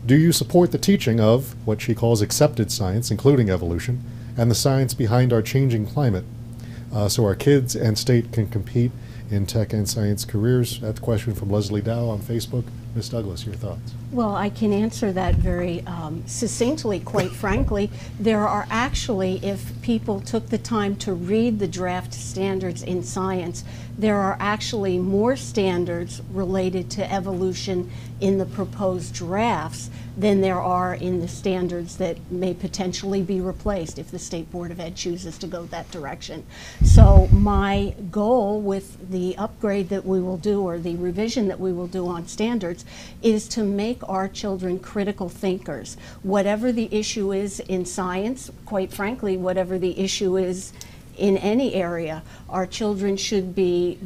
Do you support the teaching of what she calls accepted science, including evolution, and the science behind our changing climate, so our kids and state can compete in tech and science careers? That's a question from Leslie Dow on Facebook. Ms. Douglas, your thoughts? Well, I can answer that very succinctly, quite frankly. There are actually, if people took the time to read the draft standards in science, there are actually more standards related to evolution in the proposed drafts than there are in the standards that may potentially be replaced if the State Board of Ed chooses to go that direction. So my goal with the upgrade that we will do, or the revision that we will do on standards, is to make our children critical thinkers. Whatever the issue is in science, quite frankly, whatever the issue is in any area, our children should be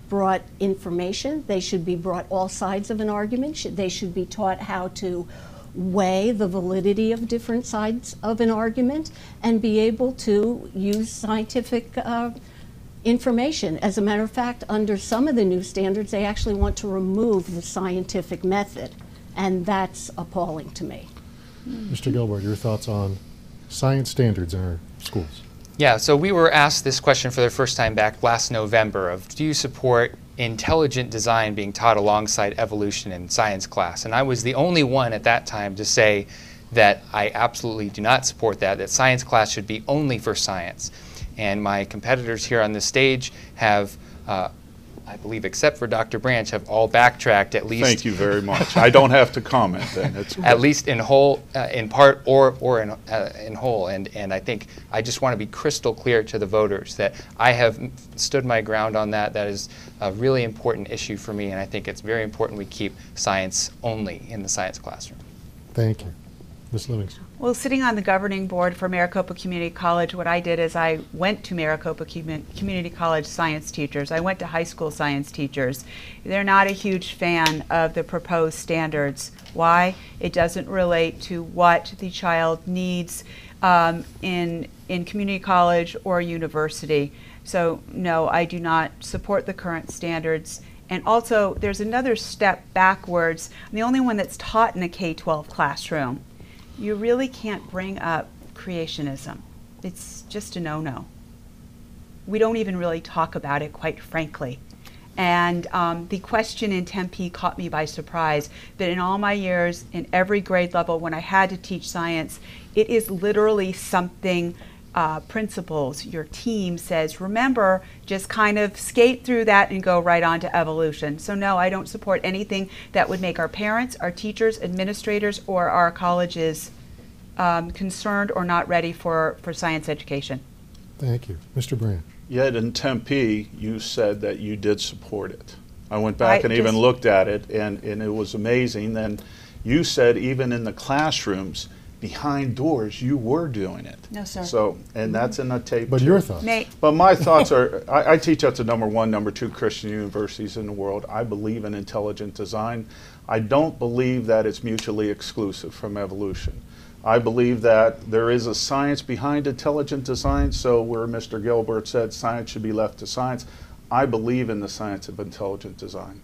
brought information. They should be brought all sides of an argument. They should be taught how to weigh the validity of different sides of an argument and be able to use scientific information. As a matter of fact, under some of the new standards, they actually want to remove the scientific method, and that's appalling to me. Mr. Gelbart, your thoughts on science standards in our schools? Yeah, so we were asked this question for the first time back last November of, do you support intelligent design being taught alongside evolution in science class? And I was the only one at that time to say that I absolutely do not support that, that science class should be only for science. And my competitors here on the stage have, I believe, except for Dr. Branch, have all backtracked at least. Thank you very much. I don't have to comment then. It's at least in whole, in part, or in whole. And I think I just want to be crystal clear to the voters that I have stood my ground on that. That is a really important issue for me, and I think it's very important we keep science only in the science classroom. Thank you. Ms. Livingston. Well, sitting on the governing board for Maricopa Community College, what I did is I went to Maricopa Community College science teachers. I went to high school science teachers. They're not a huge fan of the proposed standards. Why? It doesn't relate to what the child needs in community college or university. So no, I do not support the current standards. And also, there's another step backwards. I'm the only one that's taught in a K-12 classroom. You really can't bring up creationism. It's just a no-no. We don't even really talk about it, quite frankly. And the question in Tempe caught me by surprise, that in all my years, in every grade level, when I had to teach science, it is literally something principals, your team says, remember, just kind of skate through that and go right on to evolution. So no, I don't support anything that would make our parents, our teachers, administrators, or our colleges concerned or not ready for science education. Thank you. Mr. Brand. Yet in Tempe, you said that you did support it. I went back and even looked at it, and it was amazing. Then you said even in the classrooms, behind doors, you were doing it. No, sir. So, and that's in the tape. But too. your thoughts? But my thoughts are, I teach at the #1, #2 Christian universities in the world. I believe in intelligent design. I don't believe that it's mutually exclusive from evolution. I believe that there is a science behind intelligent design, so where Mr. Gelbart said science should be left to science, I believe in the science of intelligent design.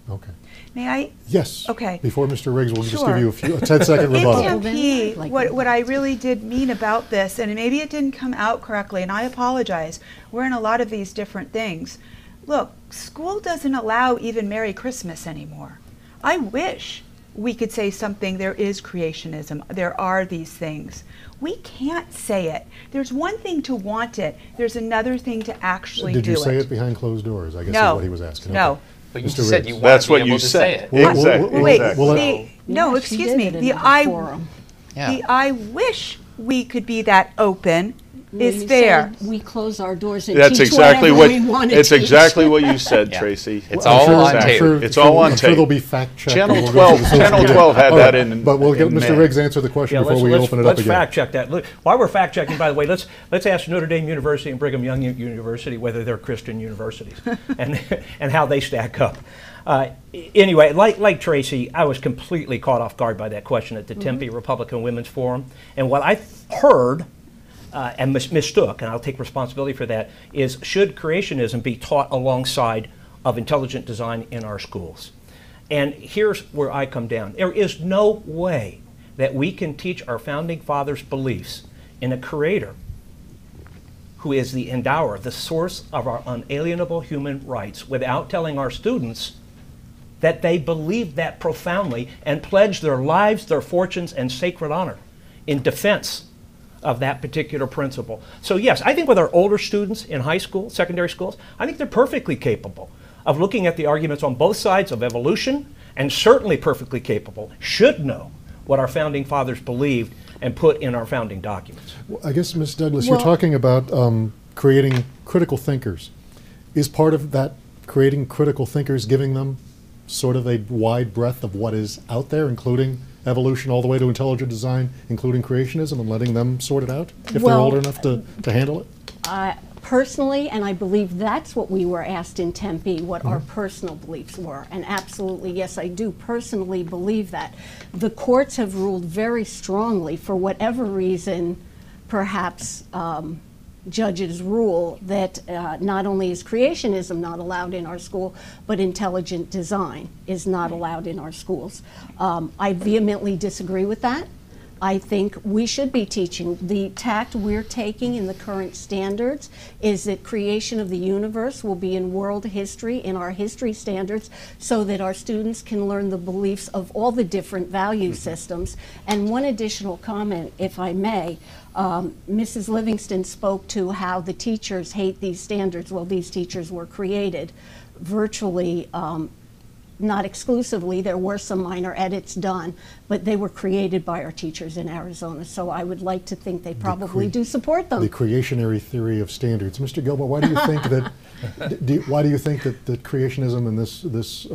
Okay. May I? Yes. Okay. Before Mr. Riggs, we'll just Sure. give you a 10-second rebuttal. In Tempe, what I really did mean about this, and maybe it didn't come out correctly, and I apologize, we're in a lot of these different things. Look, school doesn't allow even Merry Christmas anymore. I wish we could say something, there is creationism, there are these things. We can't say it. There's one thing to want it, there's another thing to actually do it. Did you say it behind closed doors, I guess No. is what he was asking. No. Okay. But you Mr. said Riggs. you want That's to be what able you to said. say it. Exactly. Wait, Exactly. no, Yeah, excuse she me. did it in The another forum. I wish we could be that open. No, Is you fair. said we close our doors and That's teach exactly whatever what we want to it's teach. exactly what you said, Yeah. Tracy. It's I'm all sure- on I'm tape. sure- It's all on I'm sure tape. there'll be fact check. Channel and we'll 12 go through the social Channel media. 12 had All that right. in But we'll get in Mr. May. Riggs answer the question before we open it up let's again. fact check that. Look, while we're fact checking, by the way, let's ask Notre Dame University and Brigham Young University whether they're Christian universities and how they stack up. Anyway, like Tracy, I was completely caught off guard by that question at the Tempe Republican Women's Forum, and what I heard and mistook, and I'll take responsibility for that, is should creationism be taught alongside of intelligent design in our schools? And here's where I come down. There is no way that we can teach our founding fathers' beliefs in a creator who is the endower, the source of our unalienable human rights, without telling our students that they believe that profoundly and pledge their lives, their fortunes, and sacred honor in defense of that particular principle. So yes, I think with our older students in high school, secondary schools, I think they're perfectly capable of looking at the arguments on both sides of evolution, and certainly perfectly capable, should know what our founding fathers believed and put in our founding documents. Well, I guess, Ms. Douglas, you're talking about creating critical thinkers. Is part of that creating critical thinkers giving them sort of a wide breadth of what is out there, including evolution all the way to intelligent design, including creationism, and letting them sort it out if they're old enough to handle it? Personally, and I believe that's what we were asked in Tempe, what our personal beliefs were. And absolutely, yes, I do personally believe that. The courts have ruled very strongly, for whatever reason, perhaps judges rule that not only is creationism not allowed in our school, but intelligent design is not allowed in our schools. I vehemently disagree with that. I think we should be teaching. The tact we're taking in the current standards is that creation of the universe will be in world history, in our history standards, so that our students can learn the beliefs of all the different value systems. And one additional comment, if I may, Mrs. Livingston spoke to how the teachers hate these standards. Well, these teachers were created virtually, not exclusively, there were some minor edits done, but they were created by our teachers in Arizona, so I would like to think they probably do support them. The creationary theory of standards. Mr. Gelbart, why do you think that, why do you think that creationism and this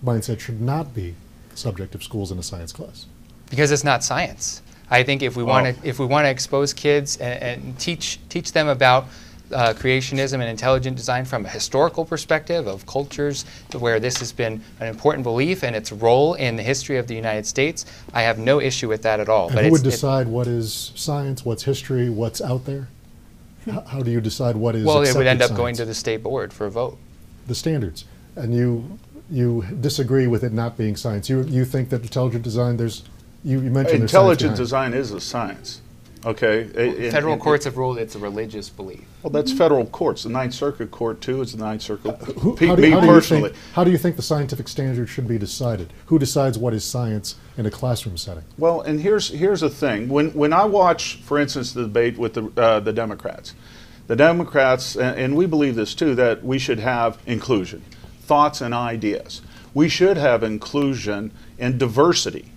mindset should not be the subject of schools in a science class? Because it's not science. I think if we want to expose kids and teach them about creationism and intelligent design from a historical perspective of cultures where this has been an important belief and its role in the history of the United States, I have no issue with that at all. And but who would decide what is science, what's history, what's out there? How do you decide what is Well, it would end up science? going to the state board for a vote. The standards. And you disagree with it not being science. You think that intelligent design, you mentioned intelligent design is a science. Okay. Federal courts have ruled it's a religious belief. Well, that's federal courts. The Ninth Circuit Court too is the Ninth Circuit. How do you think the scientific standards should be decided? Who decides what is science in a classroom setting? Well, and here's the thing. When I watch, for instance, the debate with the Democrats, and we believe this too, that we should have inclusion, thoughts and ideas. We should have inclusion and diversity.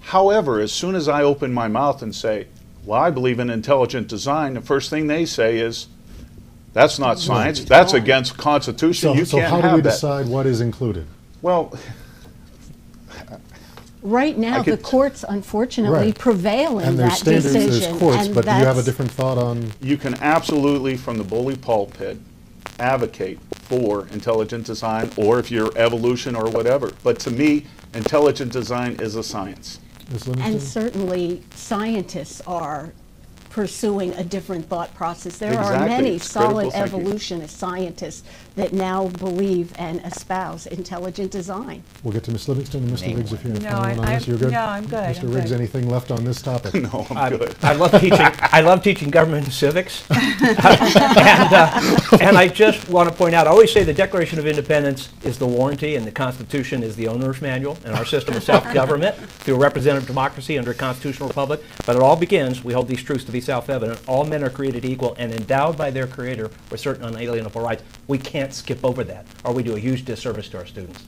However, as soon as I open my mouth and say, well, I believe in intelligent design, the first thing they say is, that's not science, that's against Constitution, you can't have that. So how do we decide what is included? Well, right now, the courts unfortunately prevail in that decision. There's courts, but do you have a different thought on? You can absolutely, from the bully pulpit, advocate for intelligent design, or if you're evolution or whatever. But to me, intelligent design is a science. And certainly scientists are pursuing a different thought process. There are many solid evolutionist scientists that now believe and espouse intelligent design. We'll get to Ms. Livingston and Mr. Riggs if you have No, on this. You're good? No, I'm good. Mr. Riggs, anything left on this topic? No, I'm good. I love teaching government and civics. And I just want to point out, I always say the Declaration of Independence is the warranty and the Constitution is the owner's manual in our system of self-government through representative democracy under a constitutional republic. But it all begins, we hold these truths to be self-evident, all men are created equal and endowed by their Creator with certain unalienable rights. We can't skip over that, or we do a huge disservice to our students.